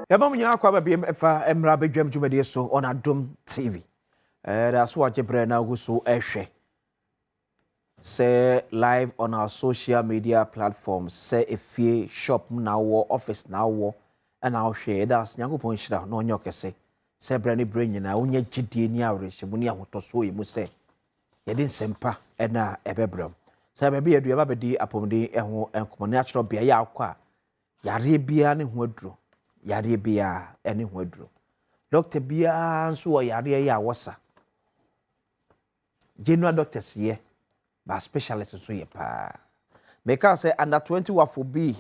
Yabam nyina kwa ba biem efa emra bedwam dwumade so on Adom TV. That's what Jebre na go so ehwe. Say live on our social media platforms. Say efie shop na wo office na wo and our share that's Nyankopon hira no onye okese. Say bre ne bre nyina onye gidie ni awrehye ni ahotoso yi mu say yede nsempa na ebebram. Say be yedu eba bedi apomde eho enkomone achro bia ya akwa yare bia ne ho aduro. Yare bia ene ho aduro. Doctor bia nso wo yare ya wosa. General doctors here, but specialists so ye pa. Make us say under 20 wafo B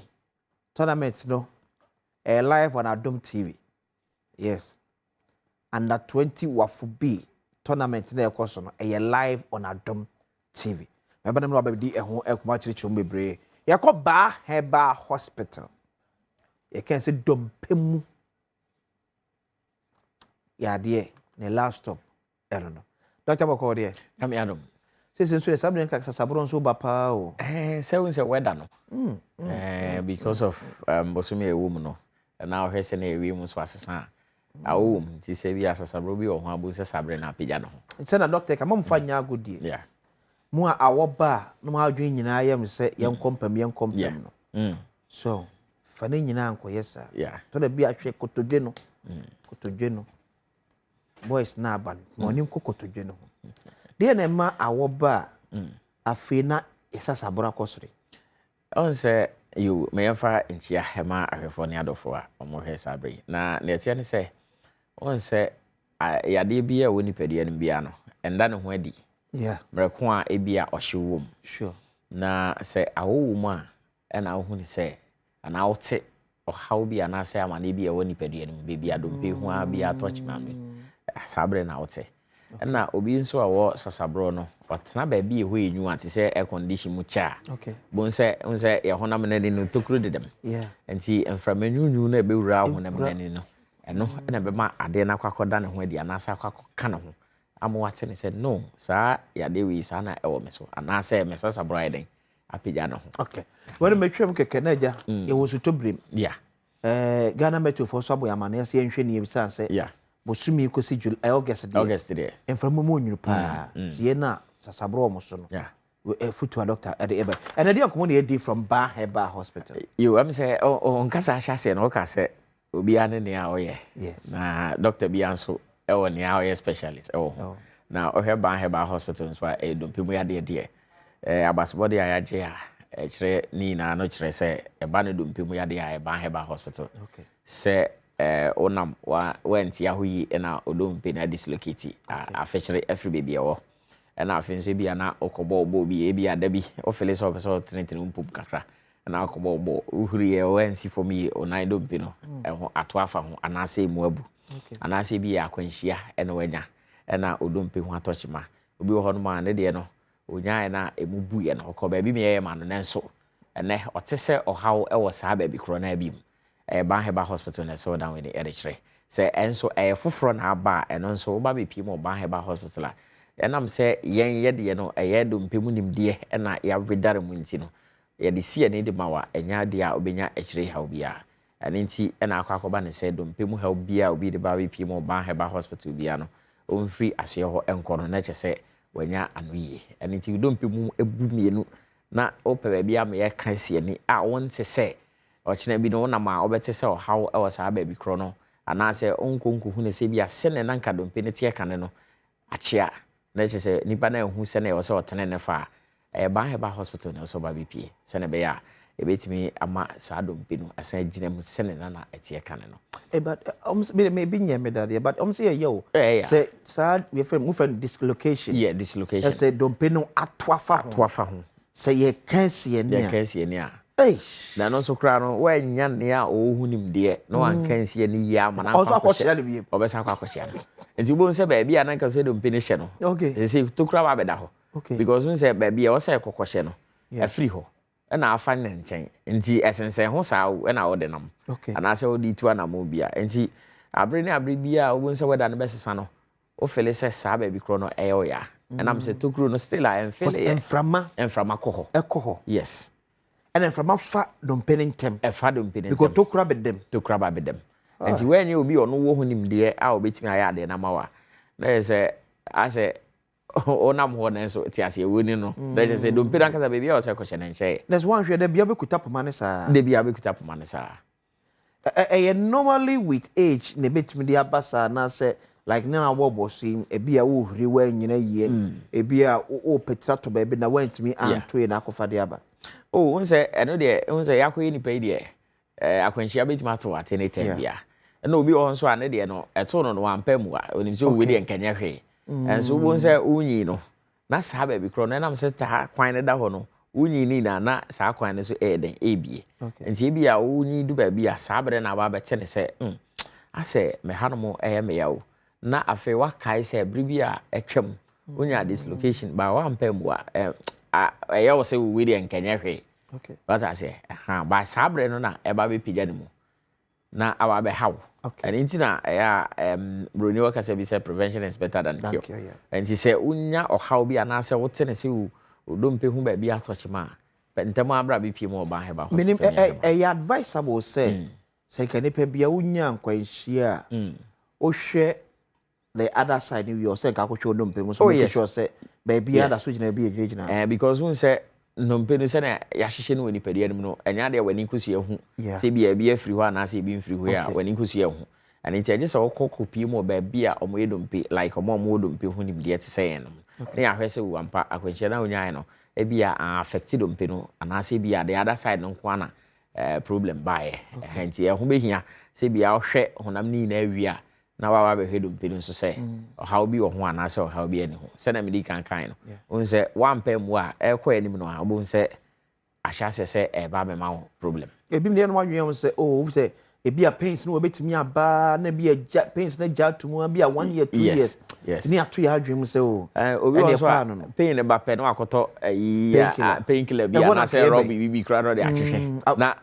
tournament no live on Adom TV. Yes. Under 20 wafo B tournament na ekoso no live on Adom TV. Remember them no be ehun ekuma chirichum bebre. Yakọ Baah Herbal Hospital. You can say dompemu. Ya de ne last stop. I don't know. Dr. Boko there. I'm Adom. Since so something like Sabron so bapa o. Say weather no. Because of bosumi a woman no. And now he say na we mu so asesa. Awo ti say bi asasa bro bi o ho abu se sabre na pija no. Say na doctor ka mom fa nya agodi. Yeah. Mu a awoba no ma adwen nyina yam se yen kompam no. So fa ne nyina anko yesa. Yeah. To da bi ahwe kotodwe no. Kotodwe no. Boys na ban morning kokotodwe no. Dey na ma awoba afi na isasa bora kosori. On say you may fa nchia hema ahwefo ne adofo a omo hwe sabre. Na netia ne say on say yade bia woni pedie no bia no enda ne ho adi. Yeah. Mreko a ebia ohwewom. Sure. Na say awowom a na wo hu ni say ana wote ohaw bia na say amane bia woni pedie no bia dompe hu a bia touch mame. Sabre na wote. Na obi nso a wo sasabro no watena ba bi eho enyu ate se air condition mu cha. Okay. Bon se unse ye honam na ni no tokuro dedem. Yeah. Enti enframenyu na be wura honam na ni no. Eno na be ma ade na kwakoda ne ho adi anasa kwakoka ne ho. Amo wate ne se no saa ya de wi saa na ewo me so anasa me sasabro aiden apija ne ho. Okay. When me twem keke na ja ye wo so tobrim. Yeah. Ghana meto for so aboyamane se yenhwe ne yebisa se. Yeah. Bosumi ko si August there. Enframu mo nyuru pa. Tie na sasabro mo so no. Yeah. We futu a doctor at the ebe. And the akomo na dey from Baah Herbal Hospital. You am say on kasa ahase no ka say obi ane ne a oye. Yes. Na doctor bi anso e wo ne a oye specialist e wo. Na o Baah Herbal Hospital so e dompemu ya de abasbody ayaje a kire ni na no kire say e ba ne dompemu ya de a Baah Herbal Hospital. Okay. Say onam went yahoyi na odompe na dislocate afechere every baby ewo na afenso bia na okobo obo bi bia da bi ofele so person trentin mpum kakra na okobo obo uhuri e wensi for me onai dompe no eho ato afa ho anase mu abu anase bia akwanhia na wanya na odompe ho atochima obi ho no ma ne de no onya na emubu ye no okoba bi me ye ma no nenso ene otese ohaw ewo saa ba bi kro na bi mu Baah Herbal Hospital na so down with the editor. Say enso fufro na aba eno nso oba be pie mo Baah Herbal Hospital. Enam say yen ye de no dompemu nimde na ya wedare mu nti no. Ye de sie ne de mawa enya de a obenya ekire ha obia. Ene nti na akwakoba ne say dompemu ha obia obi de ba be pie mo Baah Herbal Hospital bia no. Onfiri ase ho enko na che say wanya anoye. Ene nti dompemu ebu mienu na ope ba bia me ye kan sie ni a wonte say ochina bi no na ma obete se how e was aba bi kro no ana se onkonku hu ne se bia se ne nanka dompe ne tie kane no achia na che se nipa na hu se ne o se otene ne fa Baah Herbal Hospital ne so ba bi pie se ne be ya e betimi ama sa dompe no asan gina mu se ne na etie kane no but maybe nya me that but say yo say sa we friend dislocation. Yeah, dislocation. Say dompe no atwafa ho say ye kansie ne a na no so kra no wa nya ne a ohu nim de no an kansie ni ya ma na akwakochia le bi obesa akwakochia enti bo nse ba bia na ka so do mpini hye no okay say to kra ba beda ho because nse ba bia wo say kokohye no afri ho na afa ne nchen enti esensen ho sa na wo de nam ana say wo di tu na mo bia enti abre bia wo nse weda ne besesa no o fele say sa ba bi kro no o ya na am say to kro no still I am feel enframa koho ekoho yes. then from afa dompening tem e fa dompening because to kura bedem and when you be on wo hunim de a obetimi aya de na mawa na say ase onam ho na so ti ase woni no they say dompening kasa baby o say ko chene nche there's one hwe de bia be kuta poma ne sa de bia be kuta poma ne sa normally with age ne betimi de abasa na say like na wo sim e bia wo huri wa nyina ye e bia o petra to baby na wantimi anto e na akofa de aba oh unse eno de unse yakoyi ni pe de akwanhia betimi ato atene tem bia na obi on so ane de no eto no wampa mu a onim se owe de nkanya hwe enso unse unyi no na sa ba bi kro no na mse ta kwan ne da ho no unyi ni na sa kwan ne so eden ebie enti bia unyi du ba bia sa bre na ba bete ne se ase me hanom me yawo na afi wa kai se bribi a etwam unya dislocation ba wa mpam wa yawo se we de nkanya hwe but I say ba sabre no na e ba be pija ne mu na awa be hawo and intina broni waka se bi say prevention is better than cure and he say unya ohaw bi ana se wote ne se odompe hu ba bi atochima ntem abra bi pie mo Baah Herbal minim advisable say kanipa bia unya nkwanhia o hwe the other side you say ka kwhwe odompe mu so make sure say baby ada so gina bi gina because who say nompe no say na ya hyehye no woni pade anim no enya de wani kusu ehu say bia bi afiri ho ana say bi mfiri ho a wani kusu ehu and it just say okokopie mo baby a omo edompe like omo odompe hu ni bi ete say no na ya hwe say wampa akwanhia na onyan no e bia affected dompe no ana say bia the other side no kwa na problem bae henti e ho behia say bia ohwe honam ni na awia na wa be hwe dompe no so say how bi wo ho ana say how bi ani ho say na medi kan no unse wampa mu a e kwa anim no a bo say ahya say e ba be ma wo problem e bi me no wadwen say say e bia pains no obetimi aba na bia pains na ja to mu bia 1 year 2 years ni ato ya adwen mu say obi wo so pain ne ba pe no akoto painkiller bia na say robi bibi kra no de ahwehwe na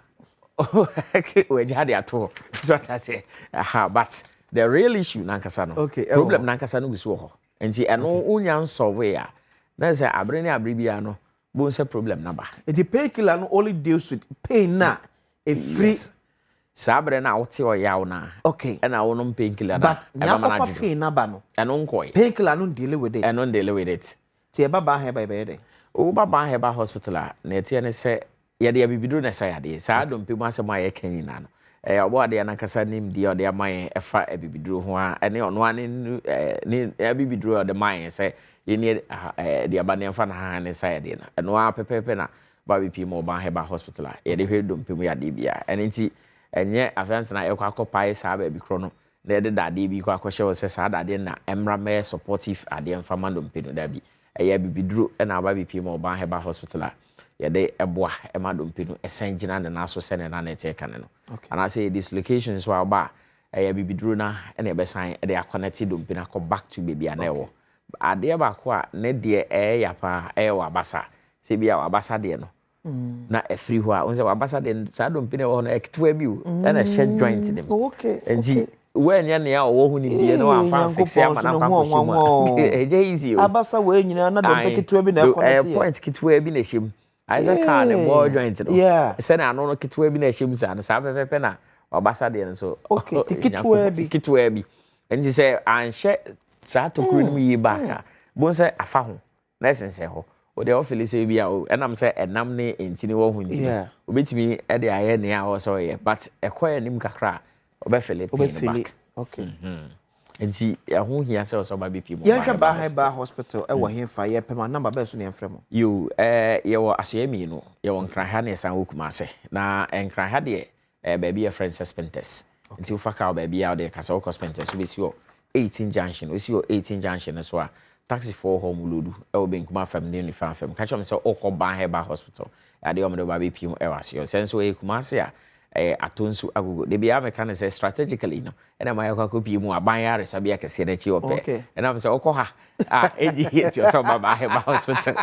we ja de ato so that say but the real issue nankasa no problem nankasa no gusu ho enti eno unya nsolve ya na say abre ne abre bia no bo say problem na ba the painkiller no only deals with pain na a free sabre na wote oyaw na na wono painkiller na but nya pain na ba no eno nkoi painkiller no deal with it eno deal with it tie Baah Herbal be dey Baah Herbal hospital na tie ne say ye de bibiduro na say ade sa adom pe mu asem aye kanina no obo ade na kasa nim de ode amaye efa bibiduro ho a ene ono ane ni bibiduro ode maye say ye ni de abane fa na ha ne say ade na eno a pepepe na ba bi pi mo Baah Herbal hospital ye de hwedom pe mu ya de bia ene nti enye afense na ekwa akopai sa ba bi kro no na de dade bi kwa akohye se sa dade na emra me supportive ade mfama ndo mpe no da bi eye bibiduro na ba bi pi mo Baah Herbal hospital ye de eboa ema do mpe no esenjina ne na so se ne na nete ka ne no ana say dislocation so aba eye bibiduro na na e be san de connect do mpe na ko back to baby ana ewo ade ba ko a ne de ya pa wa basa se bia wa basa de no na efri ho a onse wa basa de sa do mpe ne wo no ekitwa bi o na shed joint dem enti when ya ne wo hu ni die no afa fix ya mana kwa ko eje easy o abasa we nyina na do mpe kitwa bi na connect point kitwa bi na him Isaac can the ball joint no say na no kitwa bi na him sa na sa pepe na obasa de so kitwa bi and you say an she sa to kru ni yi back bon say afa ho na sense ho o de ofili say bia o enam say enam ne entini wo hu ntini obetimi e de aye ne a wo so ye but ekoya nim kakra obefili back enti ho hia say so ba be pi mo ya hwa Baah Herbal hospital e wo hemfa ye pema number be so ne enfremo yo ye wo asemi no ye wo nkranha ne san okuma ase na nkranha de ba bia friend suspenders enti ufaka ba bia de kasa wo suspenders so be si 18 junction o si 18 junction so a taxi for home lodu e wo benkuma family ni fam ka chom say okọ Baah Herbal hospital ade o mo de ba be pi mo e wase senso e kuma ase a atonsu agogo de bia me kan say strategically no ena ma yakwa kopi mu aban yare sabia kese na chi ope ena me say okọ ha eji hit your so Baah Herbal hospital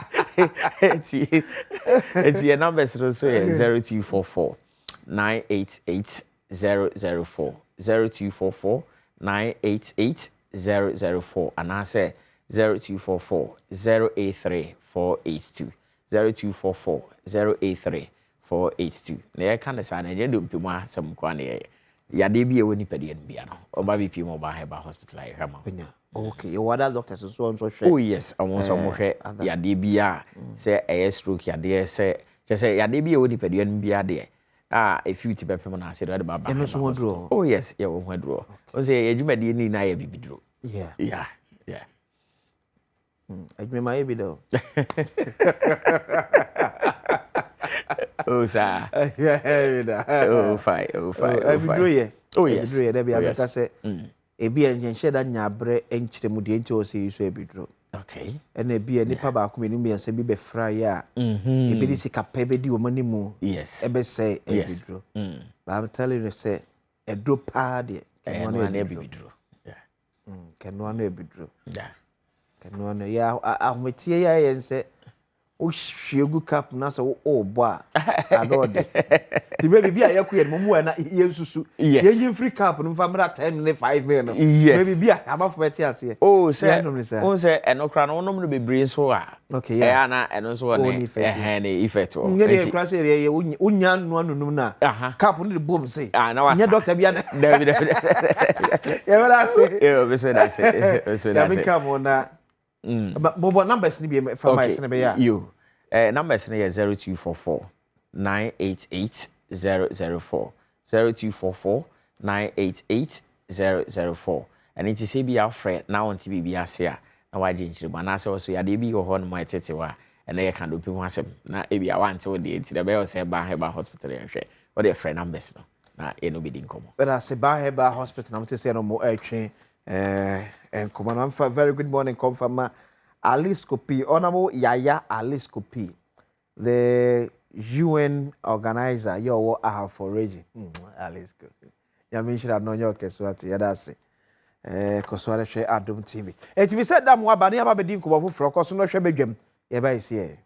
it's your number so 0244 988 004 0244 988 004 and I say 0244 083 482 0244 083 482 na ye kan sa na je do mpemu asem kwa na ye ya de bi e woni pede no bia no oba bi pi mo Baah Herbal hospital ayi hama okay you other doctors so on so oh yes almost mo hwe ya de bia say e stroke ya de say je say ya de bi e woni pede no bia de if you tipe pem na say do Baah Herbal oh yes yeah wo hwadro o say adwumade ni na ya bibidro yeah ajme ma ebi do oh sir oh fine bidro ye oh yes bidro ye da bia be ka say ebi enje nheda nyabre enkyiremu de enti o say so ebidro okay ena ebi nipa ba ko menu biansa bi be fry a ebi di sika pe be di o manimu yes ebe say ebidro but I'm telling you say edro pa de kenu na ebidro kenu na ebidro yeah kenu na ya ahmetie ya yense o hwiegu cap na so o bo a adode ti baby bia yakuye no mu na yensusu yen free cap no famra 10 minute 5 minute no baby bia amafo beti ase oh say on say enokra no no bebre so a okay yeah na eno so na ne effect o ngene kra say ye unya no anunum na cap no de bom say na wasa nya doctor bia na David ye wala say we say that say ya be come na mobile numbers ni be for my se be ya you numbers ni 0244 988 004 0244 988 004 and it is be our friend now on TV be asia na waje nchire na say also ya de bi go ho no my tete wa and na ye kan do pi ho asem na e bi awante wo de enti de be say Baah Herbal hospital en hwe what the friend numbers no na e no be din komo but I say Baah Herbal hospital na say no mo etwe and come on very good morning confirm Alice Kopi honorable Yaya Alice Kopi the UN organizer your for Reggie Alice Kopi ya mention no your keswati ya dase kosware hwe Adom TV eti bi said dam wa ba na ba be din ko foforo koso no hwe bedwam ye ba isi e